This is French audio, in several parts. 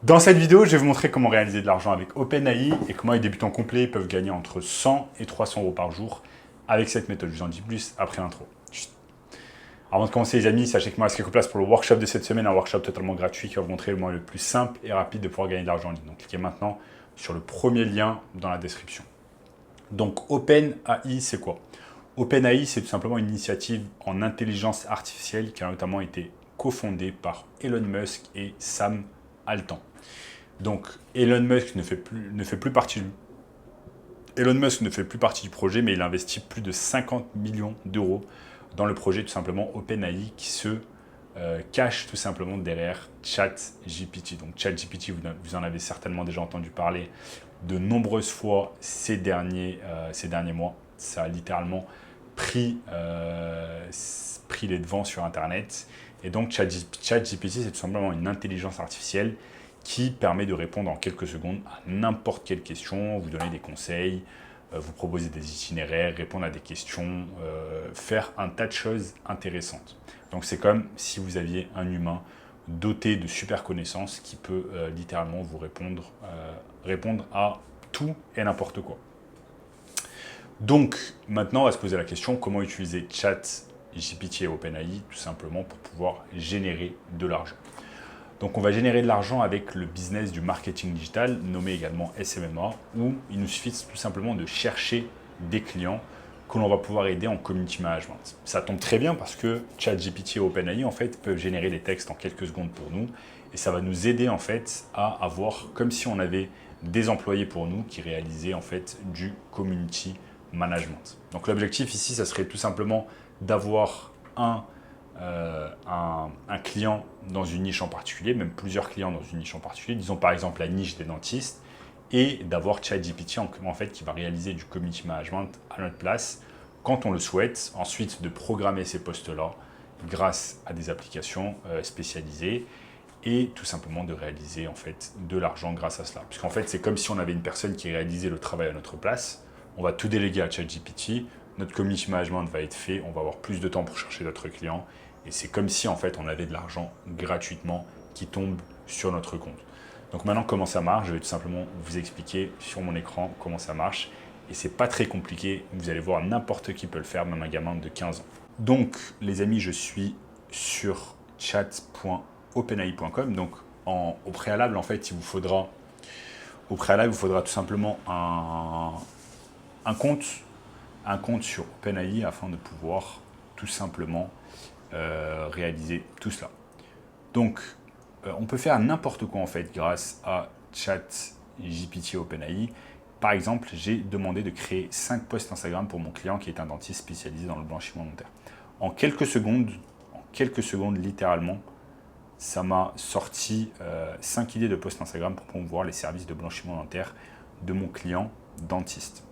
Dans cette vidéo, je vais vous montrer comment réaliser de l'argent avec OpenAI et comment les débutants complets peuvent gagner entre 100 et 300 euros par jour avec cette méthode. Je vous en dis plus après l'intro. Avant de commencer les amis, sachez que moi, il reste quelques places pour le workshop de cette semaine, un workshop totalement gratuit qui va vous montrer le moyen le plus simple et rapide de pouvoir gagner de l'argent en ligne. Donc cliquez maintenant sur le premier lien dans la description. Donc OpenAI, c'est quoi? OpenAI, c'est tout simplement une initiative en intelligence artificielle qui a notamment été cofondée par Elon Musk et Sam Altman. Donc Elon Musk ne fait plus partie du projet, mais il investit plus de 50 millions d'euros dans le projet tout simplement OpenAI qui se cache tout simplement derrière ChatGPT. Donc ChatGPT, vous en avez certainement déjà entendu parler de nombreuses fois ces derniers mois. Ça a littéralement pris les devants sur Internet. Et donc ChatGPT, c'est tout simplement une intelligence artificielle qui permet de répondre en quelques secondes à n'importe quelle question, vous donner des conseils, vous proposer des itinéraires, répondre à des questions, faire un tas de choses intéressantes. Donc c'est comme si vous aviez un humain doté de super connaissances qui peut littéralement vous répondre à tout et n'importe quoi. Donc maintenant on va se poser la question comment utiliser ChatGPT et OpenAI tout simplement pour pouvoir générer de l'argent. Donc on va générer de l'argent avec le business du marketing digital, nommé également SMMA, où il nous suffit tout simplement de chercher des clients que l'on va pouvoir aider en community management. Ça tombe très bien parce que ChatGPT et OpenAI en fait peuvent générer des textes en quelques secondes pour nous et ça va nous aider en fait à avoir comme si on avait des employés pour nous qui réalisaient en fait du community management. Donc l'objectif ici, ça serait tout simplement d'avoir un client dans une niche en particulier, même plusieurs clients dans une niche en particulier, disons par exemple la niche des dentistes, et d'avoir ChatGPT en fait qui va réaliser du community management à notre place quand on le souhaite, ensuite de programmer ces postes-là grâce à des applications spécialisées et tout simplement de réaliser en fait de l'argent grâce à cela. Puisqu'en fait c'est comme si on avait une personne qui réalisait le travail à notre place, on va tout déléguer à ChatGPT, notre community management va être fait, on va avoir plus de temps pour chercher d'autres clients et c'est comme si en fait on avait de l'argent gratuitement qui tombe sur notre compte. Donc maintenant comment ça marche, je vais tout simplement vous expliquer sur mon écran comment ça marche et c'est pas très compliqué, vous allez voir n'importe qui peut le faire, même un gamin de 15 ans. Donc les amis, je suis sur chat.openai.com. Donc au préalable en fait il vous faudra tout simplement un compte sur OpenAI afin de pouvoir tout simplement réaliser tout cela. Donc, on peut faire n'importe quoi en fait grâce à ChatGPT OpenAI. Par exemple, j'ai demandé de créer 5 posts Instagram pour mon client qui est un dentiste spécialisé dans le blanchiment dentaire. En quelques secondes littéralement, ça m'a sorti 5 idées de posts Instagram pour promouvoir les services de blanchiment dentaire de mon client dentiste.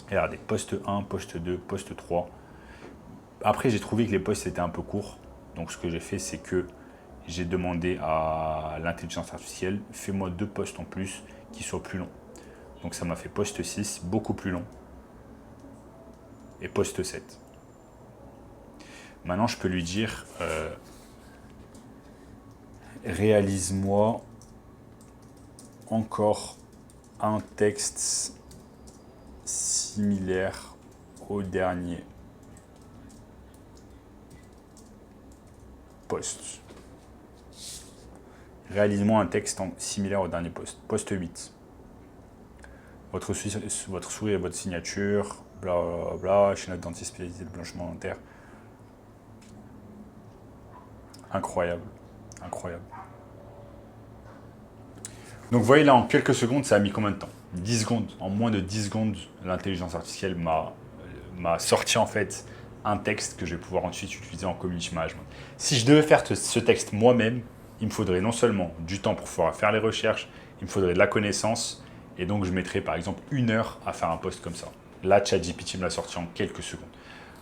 Regardez, post 1, post 2, post 3. Après, j'ai trouvé que les posts étaient un peu courts. Donc, ce que j'ai fait, c'est que j'ai demandé à l'intelligence artificielle, fais-moi 2 posts en plus qui soient plus longs. Donc, ça m'a fait post 6, beaucoup plus long. Et post 7. Maintenant, je peux lui dire, réalise-moi encore un texte similaire au dernier post. Réalise-moi un texte similaire au dernier post. Post 8. Votre souris et votre signature, bla bla bla, chez notre dentiste spécialisé de blanchiment dentaire. Incroyable, incroyable. Donc vous voyez là, en quelques secondes, ça a mis combien de temps? 10 secondes. En moins de 10 secondes, l'intelligence artificielle m'a sorti en fait un texte que je vais pouvoir ensuite utiliser en community management. Si je devais faire ce texte moi-même, il me faudrait non seulement du temps pour pouvoir faire les recherches, il me faudrait de la connaissance, et donc je mettrais par exemple 1 heure à faire un post comme ça. Là, ChatGPT me l'a sorti en quelques secondes.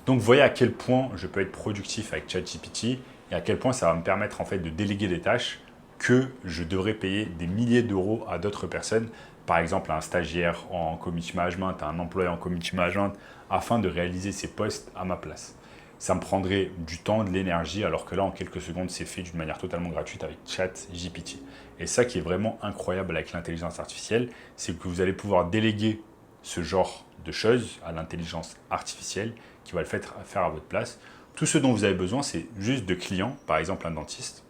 Donc vous voyez à quel point je peux être productif avec ChatGPT et à quel point ça va me permettre en fait de déléguer des tâches que je devrais payer des milliers d'euros à d'autres personnes, par exemple à un stagiaire en community management, à un employé en community management, afin de réaliser ces posts à ma place. ça me prendrait du temps, de l'énergie, alors que là, en quelques secondes, c'est fait d'une manière totalement gratuite avec ChatGPT. Et ça qui est vraiment incroyable avec l'intelligence artificielle, c'est que vous allez pouvoir déléguer ce genre de choses à l'intelligence artificielle qui va le faire à votre place. Tout ce dont vous avez besoin, c'est juste de clients, par exemple un dentiste,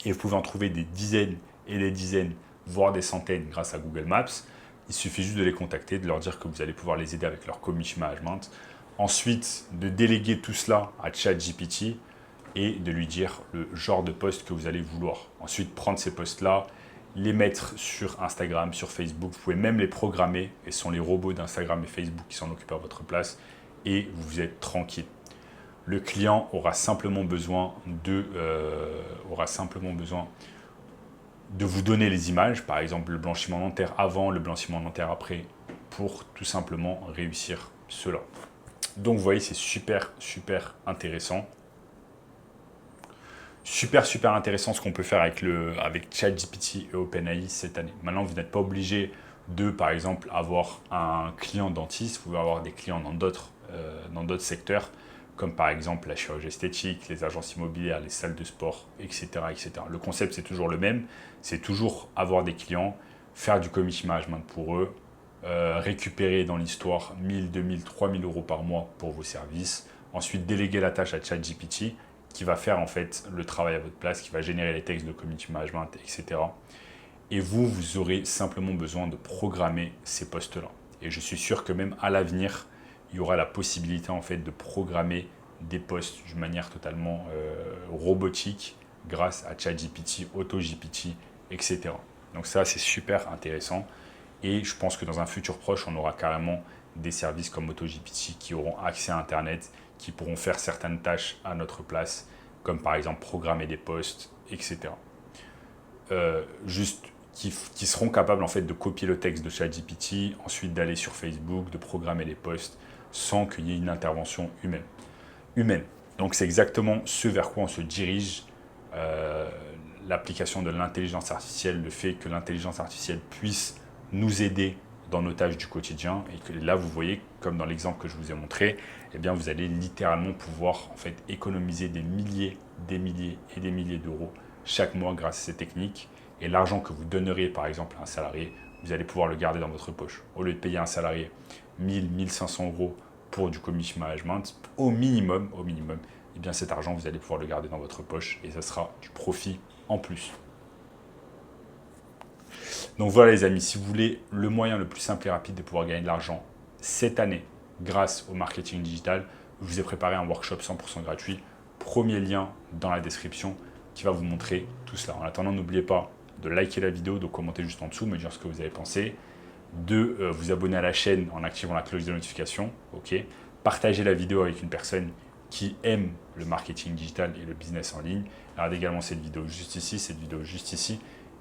et vous pouvez en trouver des dizaines et des dizaines, voire des centaines grâce à Google Maps. Il suffit juste de les contacter, de leur dire que vous allez pouvoir les aider avec leur community management. Ensuite, de déléguer tout cela à ChatGPT et de lui dire le genre de post que vous allez vouloir. Ensuite, prendre ces posts-là, les mettre sur Instagram, sur Facebook. Vous pouvez même les programmer et ce sont les robots d'Instagram et Facebook qui s'en occupent à votre place et vous êtes tranquille. Le client aura simplement besoin de vous donner les images, par exemple le blanchiment dentaire avant, le blanchiment dentaire après, pour tout simplement réussir cela. Donc vous voyez, c'est super, super intéressant. Super, super intéressant ce qu'on peut faire avec ChatGPT et OpenAI cette année. Maintenant, vous n'êtes pas obligé de, par exemple, avoir un client dentiste. Vous pouvez avoir des clients dans d'autres secteurs, comme par exemple la chirurgie esthétique, les agences immobilières, les salles de sport, etc. etc. Le concept, c'est toujours le même. C'est toujours avoir des clients, faire du community management pour eux, récupérer dans l'histoire 1000, 2000, 3000 euros par mois pour vos services. Ensuite, déléguer la tâche à ChatGPT qui va faire en fait le travail à votre place, qui va générer les textes de community management, etc. Et vous aurez simplement besoin de programmer ces postes-là. Et je suis sûr que même à l'avenir, il y aura la possibilité en fait de programmer des posts d'une manière totalement robotique grâce à ChatGPT, AutoGPT, etc. Donc ça, c'est super intéressant. Et je pense que dans un futur proche, on aura carrément des services comme AutoGPT qui auront accès à Internet, qui pourront faire certaines tâches à notre place, comme par exemple programmer des posts, etc. Qui seront capables en fait de copier le texte de ChatGPT, ensuite d'aller sur Facebook, de programmer les posts sans qu'il y ait une intervention humaine. Donc c'est exactement ce vers quoi on se dirige. L'application de l'intelligence artificielle, le fait que l'intelligence artificielle puisse nous aider dans nos tâches du quotidien et que là vous voyez comme dans l'exemple que je vous ai montré, eh bien vous allez littéralement pouvoir en fait économiser des milliers et des milliers d'euros chaque mois grâce à ces techniques, et l'argent que vous donneriez par exemple à un salarié, vous allez pouvoir le garder dans votre poche. Au lieu de payer un salarié 1000, 1500 euros pour du community management, au minimum, eh bien cet argent vous allez pouvoir le garder dans votre poche et ça sera du profit en plus. Donc voilà les amis, si vous voulez le moyen le plus simple et rapide de pouvoir gagner de l'argent cette année grâce au marketing digital, je vous ai préparé un workshop 100% gratuit. Premier lien dans la description qui va vous montrer tout cela. En attendant, n'oubliez pas de liker la vidéo, de commenter juste en dessous, me dire ce que vous avez pensé, de vous abonner à la chaîne en activant la cloche de notification, ok, partagez la vidéo avec une personne qui aime le marketing digital et le business en ligne. Regardez également cette vidéo juste ici,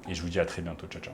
et je vous dis à très bientôt. Ciao, ciao.